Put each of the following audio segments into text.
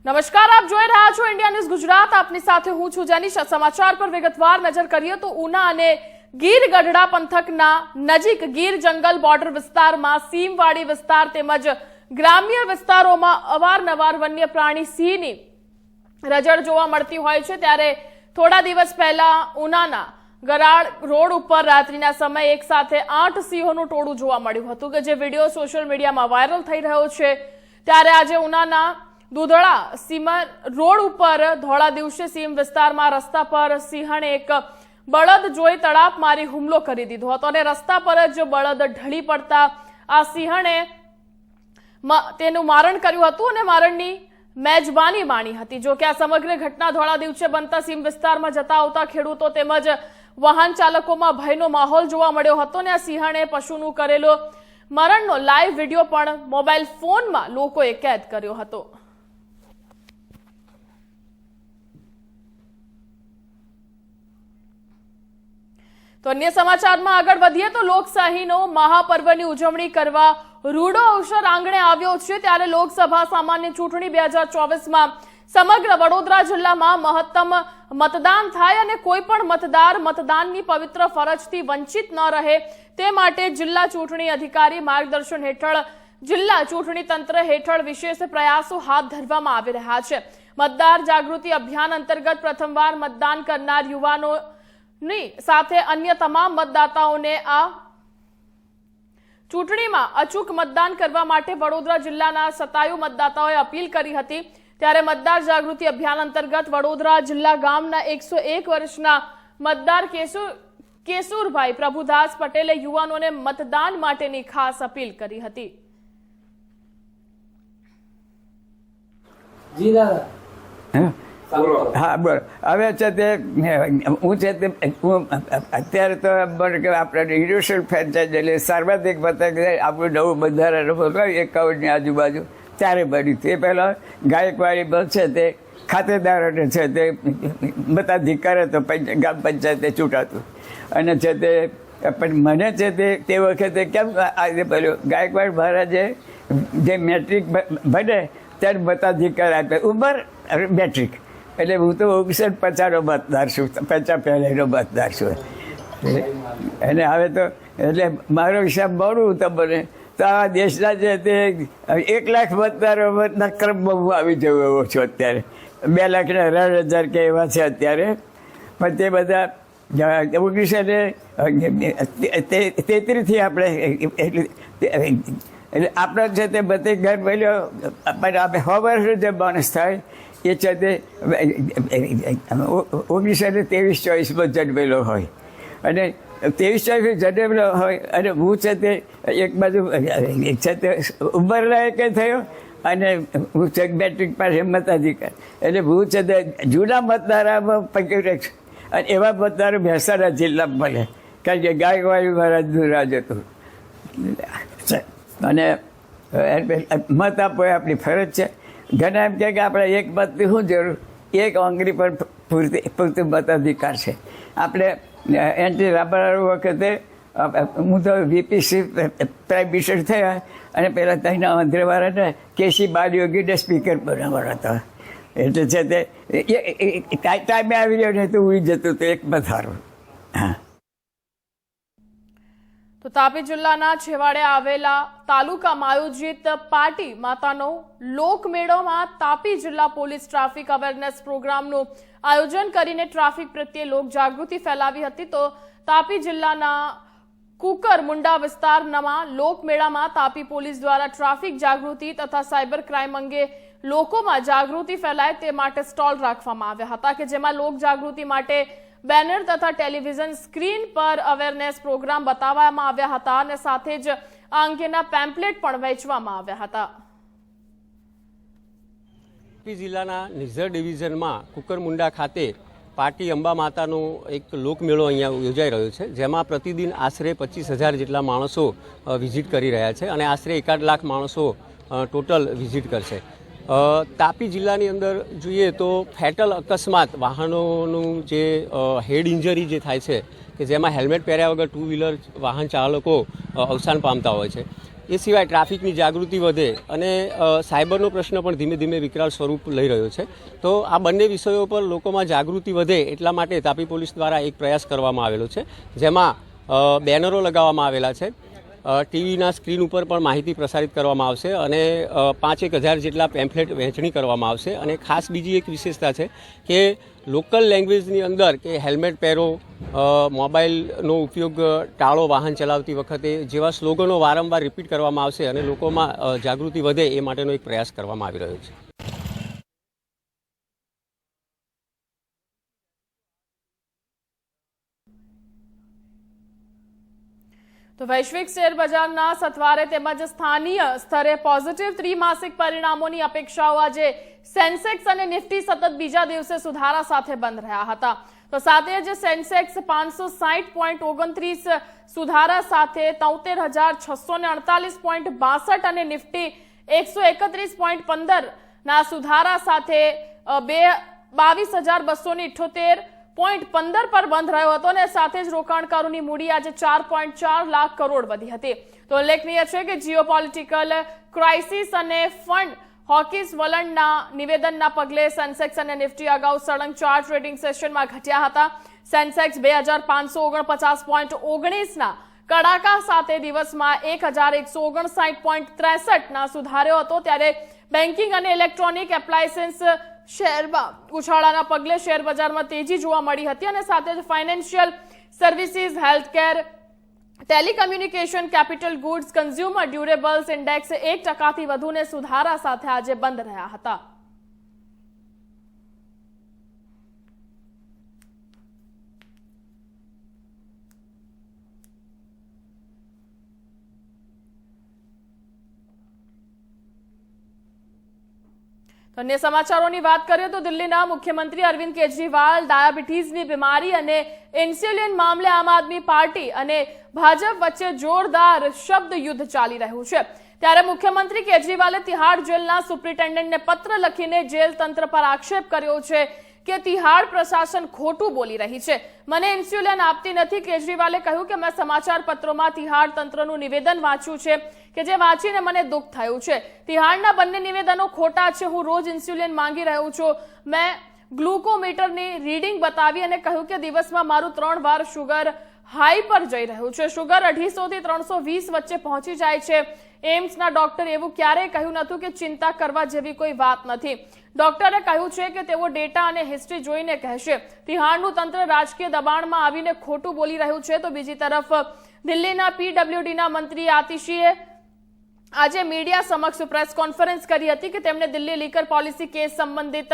નમસ્કાર, આપ જોઈ રહ્યા છો ઇન્ડિયા ન્યૂઝ ગુજરાત। આપની સાથે હું છું જેનિશા। સમાચાર પર વિગતવાર નજર કરીએ તો ઉના અને ગીર ગઢડા પંથકના નજીક ગીર જંગલ બોર્ડર વિસ્તારમાં સીમવાડી વિસ્તાર તેમજ ગ્રામ્ય વિસ્તારોમાં અવારનવાર વન્ય પ્રાણી સિંહની રજળ જોવા મળતી હોય છે। ત્યારે થોડા દિવસ પહેલા ઉનાના ગરાડ રોડ ઉપર રાત્રિના સમયે એક સાથે 8 સિંહોનું ટોળું જોવા મળ્યું હતું કે જે વિડીયો સોશિયલ મીડિયામાં વાયરલ થઈ રહ્યો છે। ત્યારે આજે ઉનાના દુધડા સીમર રોડ ઉપર ધોળા દિવસે સીમ વિસ્તારમાં રસ્તા પર સિંહણે એક બળદ જોઈ તડાપ મારી હુમલો કરી દીધો હતો અને રસ્તા પર જ બળદ ઢળી પડતા આ સિંહણે તેનું મારણ કર્યું હતું અને મારણની મેજબાની માણી હતી। જો કે આ સમગ્ર ઘટના ધોળા દિવસે બનતા સીમ વિસ્તારમાં જતા આવતા ખેડૂતો તેમજ વાહન ચાલકોમાં ભયનો માહોલ જોવા મળ્યો હતો અને આ સિંહણે પશુનું કરેલો મરણનો લાઈવ વિડીયો પણ મોબાઈલ ફોનમાં લોકોએ કેદ કર્યો હતો। તો અન્ય સમાચારમાં આગળ વધીએ તો લોકશાહીનો મહાપર્વની ઉજવણી કરવા રૂડો અવસર આંગણે આવ્યો છે। ત્યારે લોકસભા સામાન્ય ચૂંટણી 2024માં સમગ્ર વડોદરા જિલ્લામાં મહત્તમ મતદાન થાય અને કોઈ પણ મતદાર મતદાનની પવિત્ર ફરજથી વંચિત ન રહે તે માટે જિલ્લા ચૂંટણી અધિકારી માર્ગદર્શન હેઠળ જિલ્લા ચૂંટણી તંત્ર હેઠળ વિશેષ પ્રયાસો હાથ ધરવામાં આવી રહ્યા છે। મતદાર જાગૃતિ અભિયાન અંતર્ગત પ્રથમવાર મતદાન કરનાર યુવાનો સાથે અન્ય તમામ મતદાતાઓને આ ચૂંટણીમાં અચૂક મતદાન કરવા માટે વડોદરા જિલ્લાના 27 મતદાતાઓએ અપીલ કરી હતી। ત્યારે મતદાર જાગૃતિ અભિયાન અંતર્ગત વડોદરા જિલ્લા ગામના 101 વર્ષના મતદાર કેશુરભાઈ પ્રભુદાસ પટેલે યુવાનોને મતદાન માટેની ખાસ અપીલ કરી હતી। જી દાદા હા બરાબર। હવે છે તે હું છે તે અત્યારે તો આપણે યુનિવર્સલ ફ્રેન્ચાઇઝ એટલે સર્વાધિક મતક આપણું નવું બંધારણ 51ની આજુબાજુ ત્યારે બન્યું। તે પહેલાં ગાયકવાડી બસ છે તે ખાતેદારોને છે તે મતાધિકાર હતો ગ્રામ પંચાયતે ચૂંટાતું અને છે તે પણ મને છે તે વખતે કેમ આજે પેલું ગાયકવાડ મહારાજે જે મેટ્રિક બને ત્યારે મતાધિકાર આપે ઉંમર મેટ્રિક એટલે હું તો 59-50નો મતદાર છું, 50 પહેલાંનો મતદાર છું અને હવે તો એટલે મારો હિસાબ મળું તમને તો આ દેશના જે તે 1 લાખ મતદારોના ક્રમમાં હું આવી જવું એવો છું અત્યારે। 2,18,000 કે એવા છે અત્યારે, પણ તે બધા 1933થી આપણે એટલે આપણા છે તે બધી ઘર મળ્યો પણ આપણે 100 વર્ષનો જે માણસ થાય એ છે તે 1923-24માં જન્મેલો હોય અને 23-24 જન્મેલો હોય અને હું છે તે એક બાજુ છે તે ઉંમરલાયક થયો અને હું છે મેટ્રિક પાસે મતાધિકાર એટલે હું છે તે જૂના મતદારોમાં પકડે અને એવા મતદારો મહેસાણા જિલ્લામાં મળે કારણ કે ગાયકવાડી મહારાજનું રાજ હતું અને મત આપવો એ આપણી ફરજ છે। ઘણા એમ કહે કે આપણે એક મતની શું જરૂર, એક આંગળી પર પૂરતું મતાધિકાર છે। આપણે એન્ટી રાબરાવ વખતે હું તો VPC પ્રાઇમ મિનિસ્ટર થયા અને પહેલાં ત્યાંના આંધ્રવાળાને કેસી બાલયોગીને સ્પીકર બનાવવાના હતા એટલે છે તે ટાઈમે આવી ગયો ને તો ઉઈ જતું તો એક મત હારું। હા તો તાપી જિલ્લાના છેવાડે આવેલા તાલુકામાં આયોજિત પાટી માતાનો લોકમેળોમાં તાપી જિલ્લા પોલીસ ટ્રાફિક અવેરનેસ પ્રોગ્રામનું આયોજન કરીને ટ્રાફિક પ્રત્યે લોકજાગૃતિ ફેલાવી હતી। તો તાપી જિલ્લાના કુકરમુંડા વિસ્તારમાં લોકમેળામાં તાપી પોલીસ દ્વારા ટ્રાફિક જાગૃતિ તથા સાયબર ક્રાઇમ અંગે લોકોમાં જાગૃતિ ફેલાય તે માટે સ્ટોલ રાખવામાં આવ્યા હતા કે જેમાં લોક જાગૃતિ માટે બેનર તથા ટેલિવિઝન સ્ક્રીન પર અવેરનેસ પ્રોગ્રામ બતાવવામાં આવ્યા હતા અને સાથે જ આ અંગેના પેમ્પલેટ પણ વહેંચવામાં આવ્યા હતા। તાપી જિલ્લાના નિઝર ડિવિઝનમાં કુકરમુંડા ખાતે પાટી અંબા માતાનો એક લોકમેળો અહીંયા યોજાઈ રહ્યો છે જેમાં પ્રતિદિન આશરે 25,000 જેટલા માણસો વિઝિટ કરી રહ્યા છે અને આશરે 1.5 લાખ માણસો ટોટલ વિઝિટ કરશે। તાપી જિલ્લાની અંદર જોઈએ તો ફેટલ અકસ્માત વાહનોનું જે હેડ ઇન્જરી જે થાય છે કે જેમાં હેલ્મેટ પહેર્યા વગર 2 વ્હીલર વાહન ચાલકો અવસાન પામતા હોય છે એ સિવાય ટ્રાફિકની જાગૃતિ વધે અને સાયબરનો પ્રશ્ન પણ ધીમે ધીમે વિકરાળ સ્વરૂપ લઈ રહ્યો છે. તો આ બંને વિષયો પર લોકોમાં જાગૃતિ વધે એટલા માટે તાપી પોલીસ દ્વારા એક પ્રયાસ કરવામાં આવેલો છે, જેમાં બેનરો લગાવવામાં આવેલા છે. ટીવીના સ્ક્રીન ઉપર પણ માહિતી પ્રસારિત કરવામાં આવશે અને 5,000 જેટલા પેમ્ફલેટ વહેંચણી કરવામાં આવશે. અને ખાસ બીજી એક વિશેષતા છે કે લોકલ લેંગ્વેજની અંદર કે હેલ્મેટ પહેરો, મોબાઈલનો ઉપયોગ ટાળો વાહન ચલાવતી વખતે જેવા સ્લોગનો વારંવાર રિપીટ કરવામાં આવશે અને લોકોમાં જાગૃતિ વધે એ માટેનો એક પ્રયાસ કરવામાં આવી રહ્યો છે. તો વૈશ્વિક શેર બજારના સથવારે તેમજ સ્થાનીય સ્તરે પોઝિટિવ ત્રિમાસિક પરિણામોની અપેક્ષાઓ આજે સેન્સેક્સ અને નિફ્ટી સતત બીજા દિવસે સુધારા સાથે બંધ રહ્યા હતા. તો સાથે જ સેન્સેક્સ 560.29 સુધારા સાથે 73,648.62 અને નિફ્ટી 131.15 ના સુધારા સાથે 22,278.15 પર બંધ રહ્યો હતો અને સાથે જ રોકાણકારોની મૂડી આજે 4.4 લાખ કરોડ વધી હતી. તો ઉલ્લેખનીય છે કે જીઓપોલિટિકલ ક્રાઇસિસ અને ફંડ હોકીસ વલણના નિવેદનના પગલે સેન્સેક્સ અને નિફ્ટી અગાઉ સળંગ 4 ટ્રેડિંગ સેશનમાં ઘટ્યા હતા. સેન્સેક્સ 2,549.19 ના કડાકા સાથે દિવસમાં 1,159.63 ના સુધાર્યો હતો. ત્યારે બેન્કિંગ અને ઇલેક્ટ્રોનિક એપ્લાયન્સિસ શેરમાં ઉછાળાના પગલે શેર બજારમાં તેજી જોવા મળી હતી અને સાથે જ financial services, healthcare, telecommunication, capital goods, consumer durables index 1% વધુને સુધારા સાથે આજે બંધ રહ્યા હતા. અન્ય સમાચારોની વાત કરીએ તો દિલ્હીના મુખ્યમંત્રી અરવિંદ કેજરીવાલ ડાયાબિટીસની બીમારી અને ઇન્સ્યુલિન મામલે આમ આદમી પાર્ટી અને ભાજપ વચ્ચે જોરદાર શબ્દ યુદ્ધ ચાલી રહ્યું છે. ત્યારે મુખ્યમંત્રી કેજરીવાલે તિહાડ જેલના સુપ્રિન્ટેન્ડન્ટને પત્ર લખીને જેલ તંત્ર પર આક્ષેપ કર્યો છે કે તિહાડ પ્રશાસન ખોટું બોલી રહી છે, મને ઇન્સ્યુલિન આપતી નથી. કેજરીવાલે કહ્યું કે મેં સમાચાર પત્રોમાં તિહાડ તંત્રનું નિવેદન વાંચ્યું છે કે જે વાંચીને મને દુઃખ થયું છે. તિહાડના બંને નિવેદનો ખોટા છે. હું રોજ ઇન્સ્યુલિન માંગી રહ્યો છું. મેં ગ્લુકોમીટરની રીડિંગ બતાવી અને કહ્યું કે દિવસમાં મારું 3 વાર શુગર હાઈ પર જઈ રહ્યું છે. શુગર 250 થી 320 વચ્ચે પહોંચી જાય છે. એમ્સના ડોક્ટર એવું ક્યારેય કહ્યું નહોતું કે ચિંતા કરવા જેવી કોઈ વાત નથી. ડોક્ટરે કહ્યું છે કે તેઓ ડેટા અને હિસ્ટ્રી જોઈને કહેશે. તિહાડનું તંત્ર રાજકીય દબાણમાં આવીને ખોટું બોલી રહ્યું છે. તો બીજી તરફ દિલ્હીના પીડબ્લ્યુડીના મંત્રી આતિશીએ આજે મીડિયા સમક્ષ પ્રેસ કોન્ફરન્સ કરી હતી કે તેમણે દિલ્હી લીકર પોલિસી કેસ સંબંધિત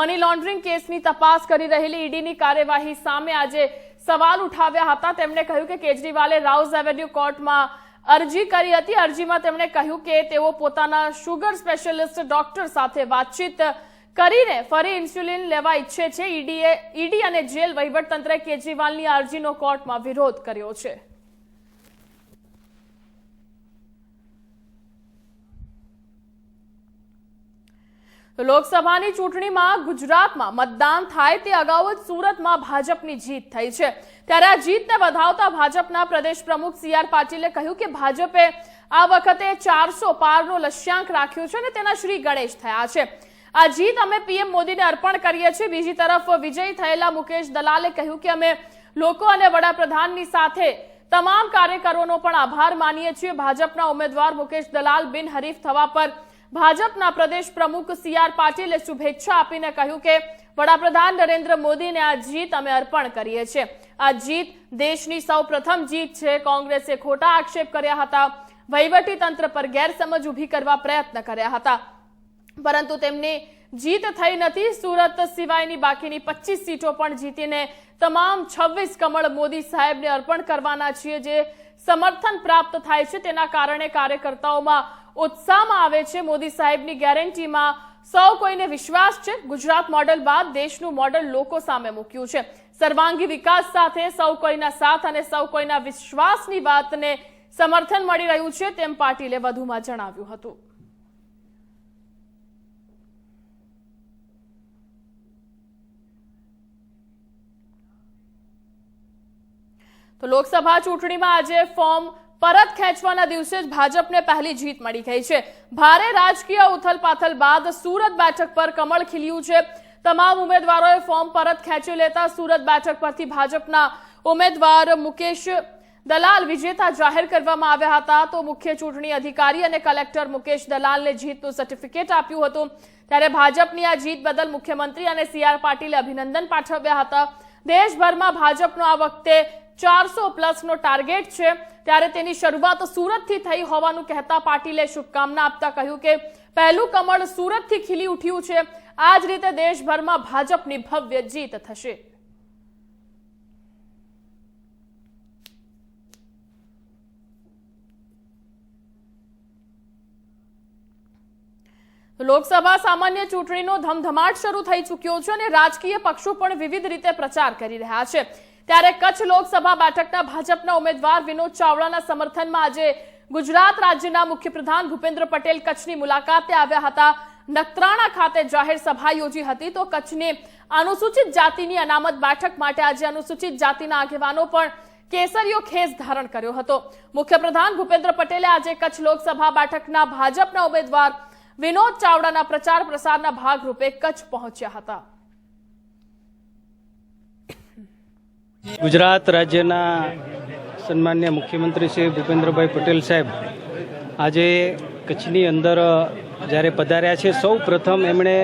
મની લોન્ડરિંગ કેસની તપાસ કરી રહેલી ઈડીની કાર્યવાહી સામે આજે સવાલ ઉઠાવ્યા હતા. તેમણે કહ્યું કે કેજરીવાલે રાઉઝ એવેન્યુ કોર્ટમાં અરજી કરી હતી. અરજીમાં તેમણે કહ્યું કે તેઓ પોતાના શુગર સ્પેશિયાલિસ્ટ ડોક્ટર સાથે વાતચીત કરીને ફરી ઇન્સ્યુલિન લેવા ઈચ્છે છે. ઈડી અને જેલ વહીવટતંત્રે કેજરીવાલની અરજીનો કોર્ટમાં વિરોધ કર્યો છે. લોકસભાની ચૂંટણીમાં ગુજરાતમાં મતદાન થાય તે અગાઉ જ સુરતમાં ભાજપની જીત થઈ છે. ત્યારે આ જીતને વધાવતા ભાજપના પ્રદેશ પ્રમુખ CR પાટીલે કહ્યું કે ભાજપે આ વખતે 400 પારનો લક્ષ્યાંક રાખ્યો છે અને તેના શ્રી ગણેશ થયા છે. આ જીત અમે PM મોદીને અર્પણ કરીએ છીએ. બીજી તરફ વિજયી થયેલા મુકેશ દલાલે કહ્યું કે અમે લોકો અને વડાપ્રધાનની સાથે તમામ કાર્યકરોનો પણ આભાર માનીએ છીએ. ભાજપના ઉમેદવાર મુકેશ દલાલ બિનહરીફ થવા પર ભાજપના પ્રદેશ પ્રમુખ CR પાટીલે શુભેચ્છા આપીને કહ્યું કે વડાપ્રધાન નરેન્દ્ર મોદીને આ જીત અમે અર્પણ કરીએ છીએ. આ જીત દેશની સૌપ્રથમ જીત છે. કોંગ્રેસે ખોટા આક્ષેપ કર્યા હતા, વહીવટી તંત્ર પર ગેરસમજ ઊભી કરવા પ્રયત્ન કર્યા હતા, પરંતુ તેમની જીત થઈ નથી. સુરત સિવાયની બાકીની 25 સીટો પણ જીતીને તમામ 26 કમળ મોદી સાહેબને અર્પણ કરવાના છીએ. જે સમર્થન પ્રાપ્ત થાય છે તેના કારણે કાર્યકર્તાઓમાં ઉત્સાહમાં આવે છે. મોદી સાહેબની ગેરંટીમાં સૌ કોઈને વિશ્વાસ છે. ગુજરાત મોડેલ બાદ દેશનું મોડેલ લોકો સામે મૂક્યું છે. સર્વાંગી વિકાસ સાથે સૌ કોઈના સાથ અને સૌ કોઈના વિશ્વાસની વાતને સમર્થન મળી રહ્યું છે તેમ પાટીલે વધુમાં જણાવ્યું હતું. તો લોકસભા ચૂંટણીમાં આજે ફોર્મ પરત ખેંચવાના દિવસે જ ભાજપને પહેલી જીત મળી ગઈ છે। ભારે રાજકીય ઉથલપાથલ બાદ સુરત બેઠક પર કમળ ખીલ્યું છે। તમામ ઉમેદવારોએ ફોર્મ પરત ખેંચી લેતા સુરત બેઠક પરથી ભાજપના ઉમેદવાર મુકેશ દલાલ વિજેતા જાહેર કરવામાં આવ્યા હતા। તો મુખ્ય ચૂંટણી અધિકારી અને કલેક્ટર મુકેશ દલાલને જીતનું સર્ટિફિકેટ આપ્યું હતું। ત્યારે ભાજપની આ જીત બદલ મુખ્યમંત્રી અને CR પાટીલે અભિનંદન પાઠવ્યા હતા। દેશભરમાં ભાજપનો આ વખતે 400+ ટાર્ગેટ છે। ત્યારે તેની શરૂઆત સુરતથી થઈ હોવાનું કહેતા પાટીલે શુભકામના આપતા કહ્યું કે પહેલું કમળ સુરતથી ખીલી ઉઠ્યું છે। આ જ રીતે દેશભરમાં ભાજપની ભવ્ય જીત થશે। લોકસભા સામાન્ય ચૂંટણીનો ધમધમાટ શરૂ થઈ ચૂક્યો છે અને રાજકીય પક્ષો પણ વિવિધ રીતે પ્રચાર કરી રહ્યા છે। ત્યારે કચ્છ લોકસભા બેઠકના ભાજપના ઉમેદવાર વિનોદ ચાવડાના સમર્થનમાં આજે ગુજરાત રાજ્યના મુખ્યપ્રધાન ભૂપેન્દ્ર પટેલ કચ્છની મુલાકાતે આવ્યા હતા। નખત્રાણા ખાતે જાહેર સભા યોજી હતી। તો કચ્છની અનુસૂચિત જાતિની અનામત બેઠક માટે આજે અનુસૂચિત જાતિના આગેવાનો પણ કેસરીયો ખેસ ધારણ કર્યો હતો। મુખ્યપ્રધાન ભૂપેન્દ્ર પટેલે આજે કચ્છ લોકસભા બેઠકના ભાજપના ઉમેદવાર વિનોદ ચાવડાના પ્રચાર પ્રસારના ભાગરૂપે કચ્છ પહોંચ્યા હતા। ગુજરાત રાજ્યના સન્માનીય મુખ્યમંત્રી શ્રી ભૂપેન્દ્રભાઈ પટેલ સાહેબ આજે કચ્છની અંદર જ્યારે પધાર્યા છે, સૌ પ્રથમ એમણે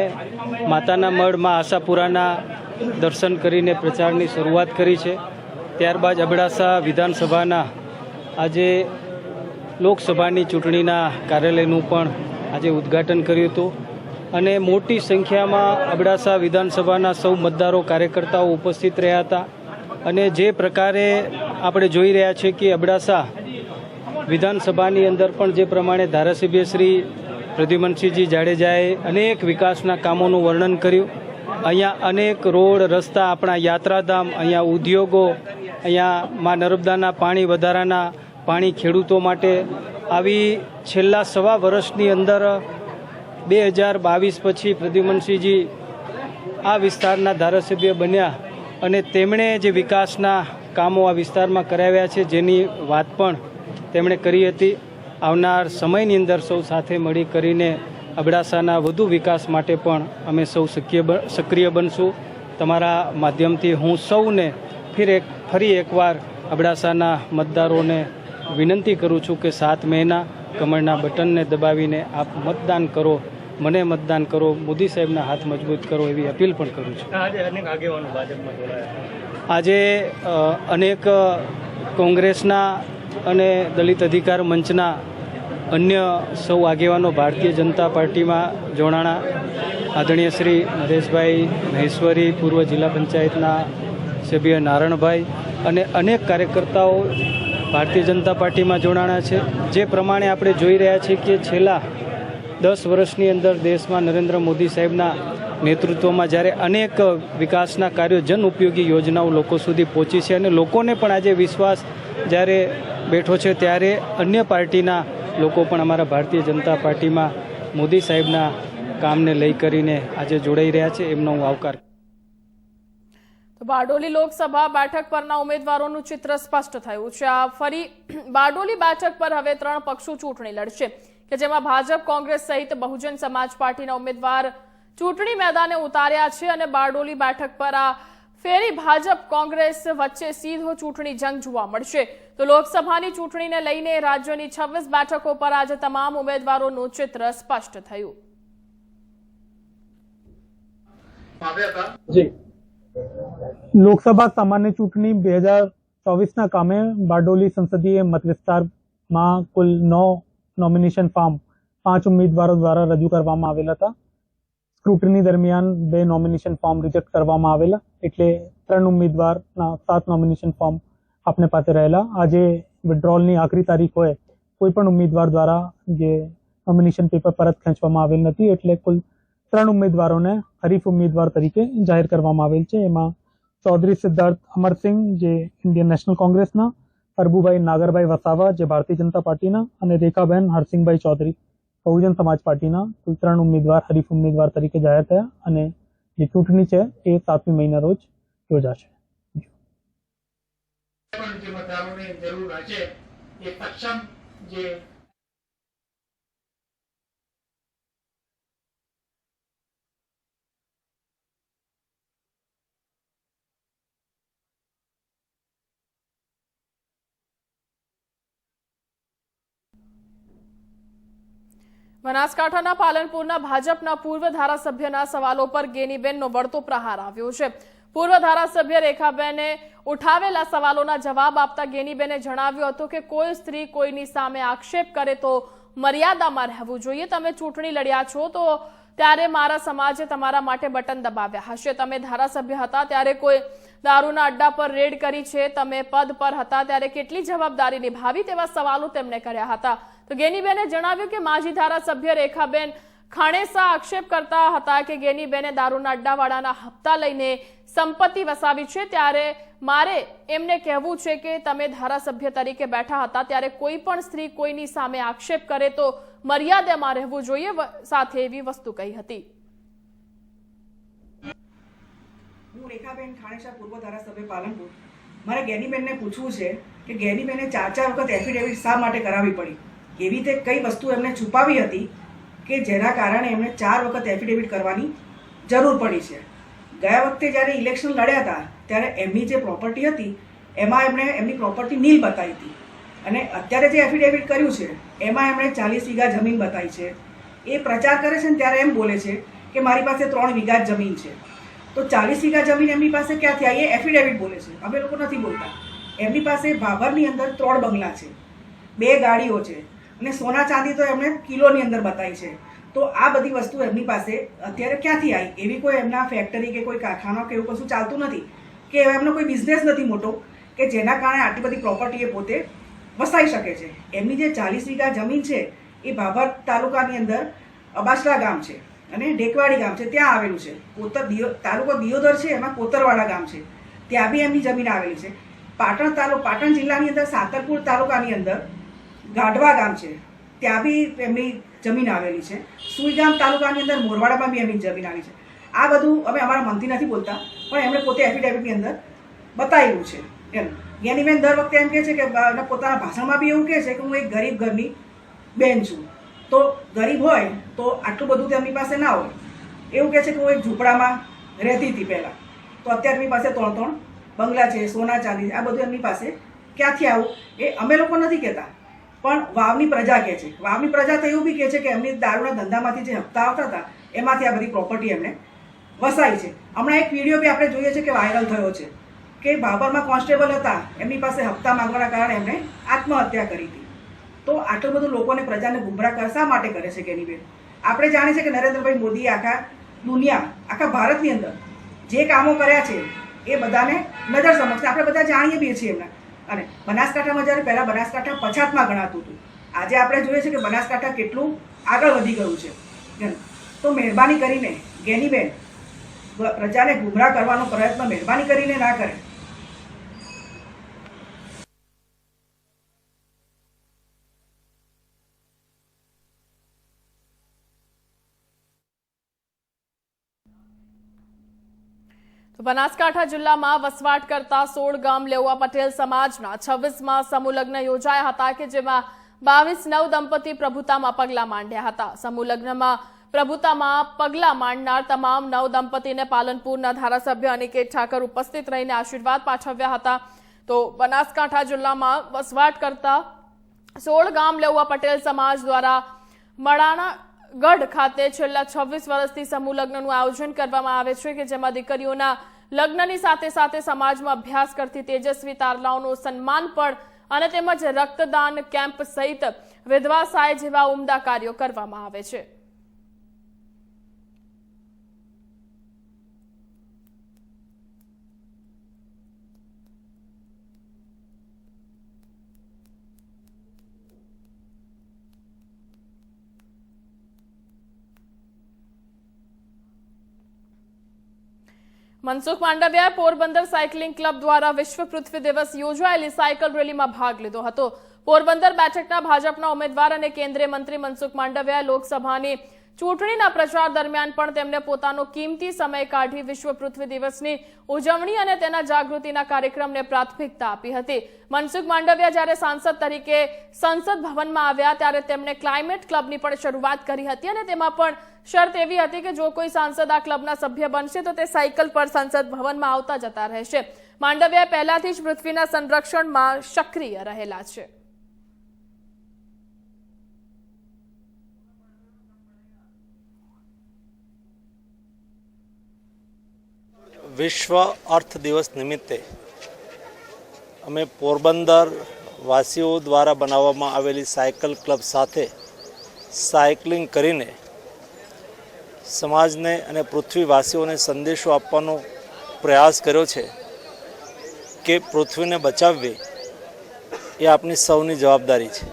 માતાના મઢમાં આશાપુરાના દર્શન કરીને પ્રચારની શરૂઆત કરી છે। ત્યારબાદ અબડાસા વિધાનસભાના આજે લોકસભાની ચૂંટણીના કાર્યાલયનું પણ આજે ઉદ્ઘાટન કર્યું હતું અને મોટી સંખ્યામાં અબડાસા વિધાનસભાના સૌ મતદારો કાર્યકર્તાઓ ઉપસ્થિત રહ્યા હતા। અને જે પ્રકારે આપણે જોઈ રહ્યા છીએ કે અબડાસા વિધાનસભાની અંદર પણ જે પ્રમાણે ધારાસભ્ય શ્રી પ્રદ્યુમનસિંહજી જાડેજાએ અનેક વિકાસના કામોનું વર્ણન કર્યું। અહીંયા અનેક રોડ રસ્તા, આપણા યાત્રાધામ, અહીંયા ઉદ્યોગો, અહીંયા મા નર્મદાના પાણી વધારાના પાણી ખેડૂતો માટે આવી છેલ્લા સવા વર્ષની અંદર 2022 પછી પ્રદ્યુમનસિંહજી આ વિસ્તારના ધારાસભ્ય બન્યા અને તેમણે જે વિકાસના કામો આ વિસ્તારમાં કરાવ્યા છે જેની વાત પણ તેમણે કરી હતી। આવનાર સમયની અંદર સૌ સાથે મળી કરીને અબડાસાના વધુ વિકાસ માટે પણ અમે સૌ સક્રિય બનશું। તમારા માધ્યમથી હું સૌને ફરી એકવાર અબડાસાના મતદારોને વિનંતી કરું છું કે 7 મેના કમળના બટનને દબાવીને આપ મતદાન કરો, મને મતદાન કરો, મોદી સાહેબના હાથ મજબૂત કરો એવી અપીલ પણ કરું છું। આજે અનેક કોંગ્રેસના અને દલિત અધિકાર મંચના અન્ય સૌ આગેવાનો ભારતીય જનતા પાર્ટીમાં જોડાણા। આદરણીય શ્રી નરેશભાઈ મહેશ્વરી, પૂર્વ જિલ્લા પંચાયતના સભ્ય નારણભાઈ અને અનેક કાર્યકર્તાઓ ભારતીય જનતા પાર્ટીમાં જોડાણા છે। જે પ્રમાણે આપણે જોઈ રહ્યા છીએ કે છેલ્લા 10 વર્ષની અંદર દેશમાં નરેન્દ્ર મોદી સાહેબના નેતૃત્વમાં જ્યારે અનેક વિકાસના કાર્યો, જન ઉપયોગી યોજનાઓ લોકો સુધી પહોંચી છે અને લોકોને પણ આજે વિશ્વાસ જ્યારે બેઠો છે ત્યારે અન્ય પાર્ટીના લોકો પણ અમારા ભારતીય જનતા પાર્ટીમાં મોદી સાહેબના કામને લઈ કરીને આજે જોડાઈ રહ્યા છે। એમનો હું આવકાર। તો બારડોલી લોકસભા બેઠક પરના ઉમેદવારોનું ચિત્ર સ્પષ્ટ થયું છે। આ ફરી બારડોલી બેઠક પર હવે 3 પક્ષો ચૂંટણી લડશે કે જેમાં ભાજપ, કોંગ્રેસ સહિત બહુજન સમાજ પાર્ટીના ઉમેદવાર ચૂંટણી મેદાને ઉતાર્યા છે અને બારડોલી બેઠક પર આ ફેરી ભાજપ કોંગ્રેસ વચ્ચે સીધો ચૂંટણી જંગ જોવા મળશે। તો લોકસભાની ચૂંટણીને લઈને રાજ્યની 26 બેઠકો પર આજે તમામ ઉમેદવારોનું ચિત્ર સ્પષ્ટ થયું। લોકસભા સામાન્ય ચૂંટણી 2024ના કામે બારડોલી સંસદીય મત વિસ્તારમાં કુલ 9 નોમિનેશન ફોર્મ 5 ઉમેદવારો દ્વારા રજૂ કરવામાં આવેલા હતા। સ્ક્રુટની દરમિયાન 2 નોમિનેશન ફોર્મ રિજેક્ટ કરવામાં આવેલા, એટલે 3 ઉમેદવારના 7 નોમિનેશન ફોર્મ આપને પાસે રહેલા। આજે વિડ્રોલની આખરી તારીખ હોય, કોઈ પણ ઉમેદવાર દ્વારા જે નોમિનેશન પેપર પરત ખેંચવામાં આવેલ નથી, એટલે કુલ 3 ઉમેદવારોને હરીફ ઉમેદવાર તરીકે જાહેર કરવામાં આવેલ છે। એમાં ચૌધરી સિદ્ધાર્થ અમરસિંહ જે ઇન્ડિયન નેશનલ કોંગ્રેસના, અરબુભાઈ નાગરભાઈ વસાવા જે ભારતીય જનતા પાર્ટીના અને રેખાબેન હરસિંહભાઈ ચૌધરી બહુજન સમાજ પાર્ટીના કુલ 3 ઉમેદવાર હરીફ ઉમેદવાર તરીકે જાહેર થયા અને જે ચૂંટણી છે એ 7મી મહિના રોજ યોજાશે। જે સક્ષમ જે બનાસકાંઠાના પાલનપુરના ભાજપના પૂર્વ ધારાસભ્યના સવાલો પર ગેનીબેનનો વળતો પ્રહાર આવ્યો છે। પૂર્વ ધારાસભ્ય રેખાબેને ઉઠાવેલા સવાલોના જવાબ આપતા ગેનીબેને જણાવ્યું હતું કે કોઈ સ્ત્રી કોઈની સામે આક્ષેપ કરે તો મર્યાદામાં રહેવું જોઈએ। તમે ચૂંટણી લડ્યા છો તો ત્યારે મારા સમાજે તમારા માટે બટન દબાવ્યા હશે। તમે ધારાસભ્ય હતા ત્યારે કોઈ દારૂના અડ્ડા પર રેડ કરી છે, તમે પદ પર હતા ત્યારે કેટલી જવાબદારી નિભાવી, તેવા સવાલો તેમણે કર્યા હતા। તો ગેનીબેને જણાવ્યું કે માજી ધારાસભ્ય રેખાબેન ખાણેસા આક્ષેપ કરતા હતા કે ગેનીબેને દારૂના અડ્ડાવાળાના હપ્તા લઈને સંપત્તિ વસાવી છે, ત્યારે મારે એમને કહેવું છે કે તમે ધારાસભ્ય તરીકે બેઠા હતા ત્યારે કોઈ પણ સ્ત્રી કોઈની સામે આક્ષેપ કરે તો મર્યાદામાં રહેવું જોઈએ, સાથે એવી વસ્તુ કહી હતી। હું રેખાબેન ખાણેસા, પૂર્વ ધારાસભ્ય પાલનપુર। મારે ગેનીબેનને પૂછવું છે કે ગેનીબેને 4 વખત એફિડેવિટ શા માટે કરાવવી પડી? એવી તે કઈ વસ્તુ એમને છુપાવી હતી કે જેના કારણે એમને 4 વખત એફિડેવિટ કરવાની જરૂર પડી છે? ગયા વખતે જ્યારે ઇલેક્શન લડ્યા હતા ત્યારે એમની જે પ્રોપર્ટી હતી એમાં એમણે એમની પ્રોપર્ટી નીલ બતાવી હતી, અને અત્યારે જે એફિડેવિટ કર્યું છે એમાં એમણે 40 વીઘા જમીન બતાવી છે। એ પ્રચાર કરે છે ને ત્યારે એમ બોલે છે કે મારી પાસે 3 વીઘા જમીન છે। તો 40 વીઘા જમીન એમની પાસે ક્યાંથી આવી? એ એફિડેવિટ બોલે છે, અમે લોકો નથી બોલતા। એમની પાસે ભાભરની અંદર 3 બંગલા છે, 2 ગાડીઓ છે, અને સોના ચાંદી તો એમણે કિલોની અંદર બતાવી છે। તો આ બધી વસ્તુ એમની પાસે અત્યારે ક્યાંથી આવી? એવી કોઈ એમના ફેક્ટરી કે કોઈ કારખાના કે એવું કશું ચાલતું નથી, કે એમનો કોઈ બિઝનેસ નથી મોટો કે જેના કારણે આટલી બધી પ્રોપર્ટી એ પોતે વસાવી શકે છે। એમની જે 40 વીઘા જમીન છે એ ભાભર તાલુકાની અંદર અબાસડા ગામ છે અને ઢેકવાડી ગામ છે, ત્યાં આવેલું છે। તાલુકો દિયોદર છે, એમાં કોતરવાડા ગામ છે, ત્યાં બી એમની જમીન આવેલી છે। પાટણ જિલ્લાની અંદર સાતરપુર તાલુકાની અંદર ગાઢવા ગામ છે, ત્યાં બી એમની જમીન આવેલી છે। સુઈગામ તાલુકાની અંદર મોરવાડામાં બી એમની જમીન આવી છે। આ બધું અમે અમારા મનથી નથી બોલતા, પણ એમણે પોતે એફિડેવિટની અંદર બતાવેલું છે એમ। ગેનીબેન દર વખતે એમ કહે છે કે પોતાના ભાષણમાં બી એવું કહે છે કે હું એક ગરીબ ઘરની બેન છું। તો ગરીબ હોય તો આટલું બધું તેમની પાસે ના હોય। એવું કહે છે કે હું એક ઝૂંપડામાં રહેતી હતી પહેલાં, તો અત્યારે એમની પાસે 3 બંગલા છે, સોના ચાંદી, આ બધું એમની પાસે ક્યાંથી આવું? એ અમે લોકો નથી કહેતા, પણ વાવની પ્રજા કહે છે। વાવની પ્રજા તો એવું બી કહે છે કે એમની દારૂના ધંધામાંથી જે હપ્તા આવતા હતા એમાંથી આ બધી પ્રોપર્ટી એમણે વસાવી છે। હમણાં એક વિડીયો બી આપણે જોઈએ છે કે વાયરલ થયો છે કે ભાભરમાં કોન્સ્ટેબલ હતા, એમની પાસે હપ્તા માંગવાના કારણે એમણે આત્મહત્યા કરી હતી। તો આટલું બધું લોકોને, પ્રજાને ગુમરાહ શા માટે કરે છે ગેનીબેન? આપણે જાણીએ છીએ કે નરેન્દ્રભાઈ મોદીએ આખા દુનિયા, આખા ભારતની અંદર જે કામો કર્યા છે એ બધાને નજર સમક્ષ આપણે બધા જાણીએ બી છીએ એમના। અને બનાસકાંઠામાં જ્યારે પહેલાં બનાસકાંઠા પછાતમાં ગણાતું હતું, આજે આપણે જોઈએ છીએ કે બનાસકાંઠા કેટલું આગળ વધી ગયું છે। તો મહેરબાની કરીને ગેનીબેન પ્રજાને ગુમરાહ કરવાનો પ્રયત્ન મહેરબાની કરીને ના કરે। તો બનાસકાંઠા જિલ્લામાં વસવાટ કરતા 16 ગામ લેઉવા પટેલ સમાજના 26મા સમૂહ લગ્ન યોજાયા હતા કે જેમાં 22 નવ દંપતી પ્રભુતામાં પગલાં માંડ્યા હતા। સમૂહ લગ્નમાં પ્રભુતામાં પગલાં માંડનાર તમામ નવ દંપતીને પાલનપુરના ધારાસભ્ય અનિકેત ઠાકર ઉપસ્થિત રહીને આશીર્વાદ પાઠવ્યા હતા। તો બનાસકાંઠા જિલ્લામાં વસવાટ કરતા 16 ગામ લેઉવા પટેલ સમાજ દ્વારા મડાણા ગઢ ખાતે છેલ્લા 26 વર્ષથી સમૂહ લગ્નનું આયોજન કરવામાં આવે છે કે જેમાં દીકરીઓના લગ્નની સાથે સાથે સમાજમાં અભ્યાસ કરતી તેજસ્વી તારલાઓનું સન્માન પણ અને તેમજ રક્તદાન કેમ્પ સહિત વિધવા સહાય જેવા ઉમદા કાર્યો કરવામાં આવે છે। મનસુખ માંડવિયાએ પોરબંદર સાયકલિંગ ક્લબ દ્વારા વિશ્વ પૃથ્વી દિવસ યોજાયેલી સાયકલ રેલીમાં ભાગ લીધો હતો। પોરબંદર બેઠકના ભાજપના ઉમેદવાર અને કેન્દ્રીય મંત્રી મનસુખ માંડવિયાએ લોકસભાની ચૂંટણીના પ્રચાર દરમિયાન પણ તેમણે પોતાનો કિંમતી સમય કાઢી વિશ્વ પૃથ્વી દિવસની ઉજવણી અને તેના જાગૃતિના કાર્યક્રમને પ્રાથમિકતા આપી હતી. મનસુખ માંડવિયા જ્યારે સાંસદ તરીકે સંસદ ભવનમાં આવ્યા ત્યારે તેમણે ક્લાઇમેટ ક્લબની પણ શરૂઆત કરી હતી અને તેમાં પણ શરત એવી હતી કે જો કોઈ સાંસદ આ ક્લબના સભ્ય બનશે તો તે સાયકલ પર સંસદ ભવનમાં આવતા જતા રહેશે. માંડવિયા પહેલાથી જ પૃથ્વીના સંરક્ષણમાં સક્રિય રહેલા છે. વિશ્વ અર્થ દિવસ નિમિત્તે અમે પોરબંદર વાસીઓ દ્વારા બનાવવામાં આવેલી સાયકલ ક્લબ સાથે સાયકલિંગ કરીને સમાજને અને પૃથ્વીવાસીઓને સંદેશો આપવાનો પ્રયાસ કર્યો છે કે પૃથ્વીને બચાવવી એ આપણી સૌની જવાબદારી છે.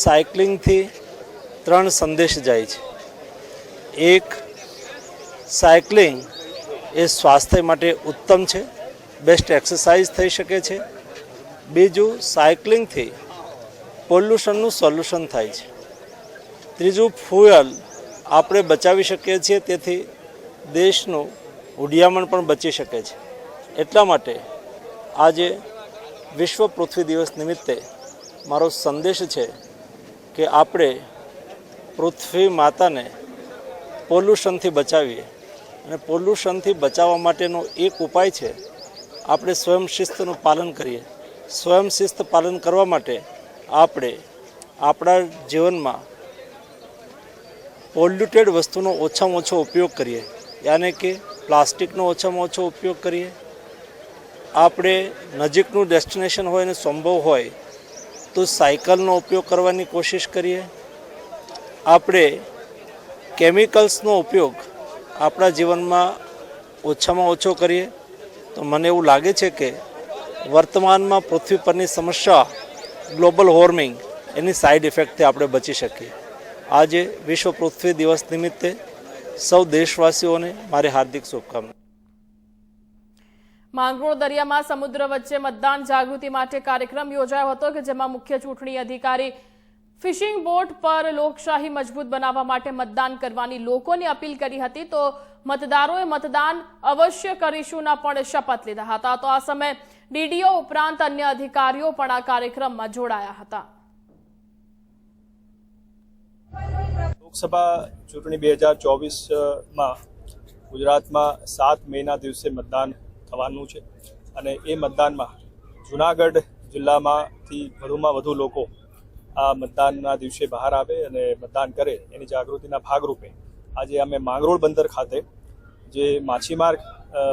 સાયકલિંગથી 3 સંદેશ જાય છે. એક, સાયકલિંગ એ સ્વાસ્થ્ય માટે ઉત્તમ છે, બેસ્ટ એક્સરસાઇઝ થઈ શકે છે. બીજું, સાયકલિંગથી પોલ્યુશનનું સોલ્યુશન થાય છે. ત્રીજું, ફ્યુઅલ આપણે બચાવી શકીએ છીએ, તેથી દેશનું ઉડિયામણ પણ બચી શકે છે. એટલા માટે આજે વિશ્વ પૃથ્વી દિવસ નિમિત્તે મારો સંદેશ છે કે આપણે પૃથ્વી માતાને પોલ્યુશનથી બચાવીએ અને પોલ્યુશનથી બચાવવા માટેનો એક ઉપાય છે આપણે સ્વયં શિસ્તનું પાલન કરીએ. સ્વયં શિસ્ત પાલન કરવા માટે આપણે આપણા જીવનમાં પોલ્યુટેડ વસ્તુનો ઓછામાં ઓછો ઉપયોગ કરીએ, યાને કે પ્લાસ્ટિકનો ઓછામાં ઓછો ઉપયોગ કરીએ. આપણે નજીકનું ડેસ્ટિનેશન હોય અને સંભવ હોય તો સાયકલનો ઉપયોગ કરવાની કોશિશ કરીએ. આપણે કેમિકલ્સનો ઉપયોગ આપણા જીવનમાં ઓછામાં ઓછો કરીએ તો મને એવું લાગે છે કે વર્તમાનમાં પૃથ્વી પરની સમસ્યા ગ્લોબલ વોર્મિંગ એની સાઈડ ઇફેક્ટથી આપણે બચી શકીએ. આજે વિશ્વ પૃથ્વી દિવસ નિમિત્તે સૌ દેશવાસીઓને મારી હાર્દિક શુભકામના. માંગરોળ દરિયામાં સમુદ્ર વચ્ચે મતદાન જાગૃતિ માટે કાર્યક્રમ યોજાયો હતો કે જેમાં મુખ્ય ચૂંટણી અધિકારી ફિશિંગ બોટ પર લોકશાહી મજબૂત બનાવવા માટે મતદાન કરવાની લોકોને અપીલ કરી હતી. તો મતદારોએ મતદાન અવશ્ય કરીશુંના પણ શપથ લીધા હતા. તો આ સમયે ડીડીઓ ઉપરાંત અન્ય અધિકારીઓ પણ આ કાર્યક્રમમાં જોડાયા હતા. લોકસભા ચૂંટણી 2024માં ગુજરાતમાં 7 મેના દિવસે મતદાન થવાનું છે અને એ મતદાનમાં જૂનાગઢ જિલ્લામાંથી વધુમાં વધુ લોકો આ મતદાનના દિવસે બહાર આવે અને મતદાન કરે એની જાગૃતિના ભાગરૂપે આજે અમે માંગરોળ બંદર ખાતે જે માછીમાર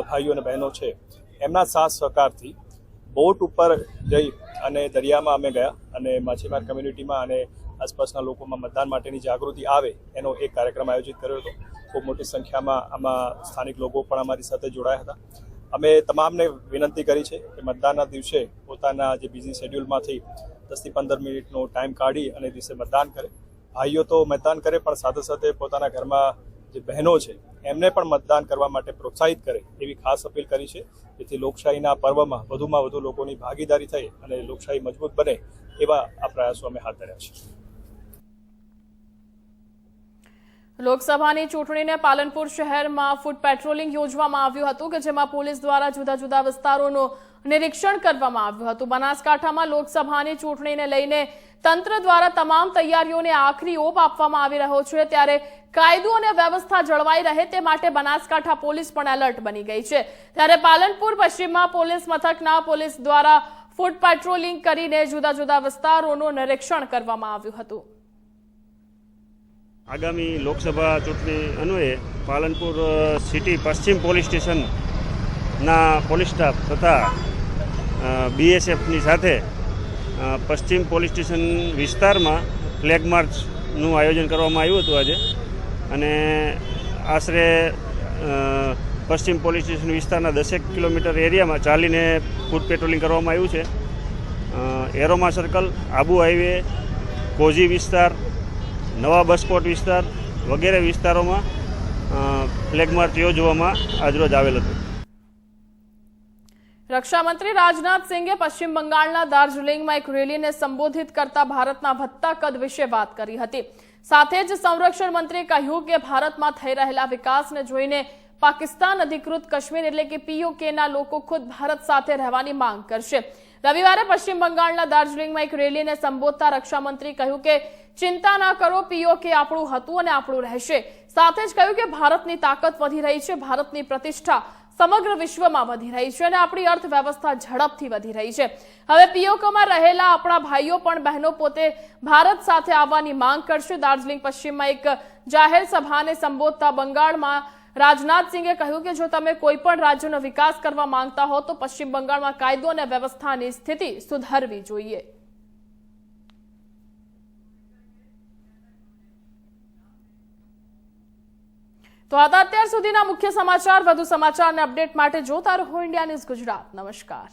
ભાઈઓ અને બહેનો છે એમના સાથ સહકારથી બોટ ઉપર જઈ અને દરિયામાં અમે ગયા અને માછીમાર કમ્યુનિટીમાં અને આસપાસના લોકોમાં મતદાન માટેની જાગૃતિ આવે એનો એક કાર્યક્રમ આયોજિત કર્યો હતો. ખૂબ મોટી સંખ્યામાં આમાં સ્થાનિક લોકો પણ અમારી સાથે જોડાયા હતા. અમે તમામને વિનંતી કરી છે કે મતદાનના દિવસે પોતાના જે બિઝી શેડ્યુલમાંથી 10 થી 15 મિનિટનો ટાઈમ કાઢી અને દિવસે મતદાન કરે. ભાઈઓ તો મતદાન કરે પણ સાથે સાથે પોતાના ઘરમાં જે બહેનો છે એમને પણ મતદાન કરવા માટે પ્રોત્સાહિત કરે એવી ખાસ અપીલ કરી છે, જેથી લોકશાહીના પર્વમાં વધુમાં વધુ લોકોની ભાગીદારી થઈ અને લોકશાહી મજબૂત બને એવા આ પ્રયાસો અમે હાથ ધર્યા છે. લોકસભાની ચૂંટણીને પાલનપુર શહેરમાં ફૂટ પેટ્રોલિંગ યોજવામાં આવ્યું હતું કે જેમાં પોલીસ દ્વારા જુદા જુદા વિસ્તારોનું નિરીક્ષણ કરવામાં આવ્યું હતું. બનાસકાંઠામાં લોકસભાની ચૂંટણીને લઈને તંત્ર દ્વારા તમામ તૈયારીઓને આખરી ઓપ આપવામાં આવી રહ્યો છે, ત્યારે કાયદો અને વ્યવસ્થા જળવાઈ રહે તે માટે બનાસકાંઠા પોલીસ પણ એલર્ટ બની ગઈ છે. ત્યારે પાલનપુર પશ્ચિમમાં પોલીસ મથકના પોલીસ દ્વારા ફૂટ પેટ્રોલિંગ કરીને જુદા જુદા વિસ્તારોનું નિરીક્ષણ કરવામાં આવ્યું હતું. આગામી લોકસભા ચૂંટણી અન્વયે પાલનપુર સિટી પશ્ચિમ પોલીસ સ્ટેશનના પોલીસ સ્ટાફ તથા બીએસએફની સાથે પશ્ચિમ પોલીસ સ્ટેશન વિસ્તારમાં ફ્લેગ માર્ચનું આયોજન કરવામાં આવ્યું હતું આજે. અને આશરે પશ્ચિમ પોલીસ સ્ટેશન વિસ્તારના 10 કિલોમીટર એરિયામાં ચાલીને ફૂટ પેટ્રોલિંગ કરવામાં આવ્યું છે. Aroma circle, Abu highway, cosy વિસ્તાર, નવા બસ સ્પોટ વિસ્તાર વગેરે વિસ્તારોમાં ફ્લેગ માર્ચ યોજવામાં આજરોજ આવેલ હતું. રક્ષામંત્રી રાજનાથ સિંહે પશ્ચિમ બંગાળના દાર્જિલિંગમાં એક રેલીને સંબોધિત કરતા ભારતના વધતા કદ વિશે વાત કરી હતી. સાથે જ સંરક્ષણ મંત્રીએ કહ્યું કે ભારતમાં થઈ રહેલા વિકાસને જોઈને પાકિસ્તાન અધિકૃત કાશ્મીર એટલે કે પીઓકેના લોકો ખુદ ભારત સાથે રહેવાની માંગ કરશે। રવિવારે પશ્ચિમ બંગાળના દાર્જિલિંગમાં એક રેલીને સંબોધતા રક્ષામંત્રી કહ્યું કે ચિંતા ન કરો, પીઓકે આપણું હતું અને આપણું રહેશે। સાથે જ કહ્યું કે ભારતની તાકાત વધી રહી છે, ભારતની પ્રતિષ્ઠા સમગ્ર વિશ્વમાં વધી રહી છે અને આપણી અર્થવ્યવસ્થા ઝડપથી વધી રહી છે। હવે પીઓકેમાં રહેલા આપણા ભાઈઓ પણ બહેનો પોતે ભારત સાથે આવવાની માંગ કરશે। દાર્જિલિંગ પશ્ચિમમાં એક જાહેર સભાને સંબોધતા બંગાળમાં રાજનાથ સિંહે કહ્યું કે જો તમે કોઈ પણ રાજ્યનો વિકાસ કરવા માંગતા હો તો પશ્ચિમ બંગાળમાં કાયદો અને વ્યવસ્થાની સ્થિતિ સુધારવી જોઈએ। તો આ હતા અત્યાર સુધીના મુખ્ય સમાચાર। વધુ સમાચાર અને અપડેટ માટે જોતા રહો ઇન્ડિયા ન્યૂઝ ગુજરાત। નમસ્કાર।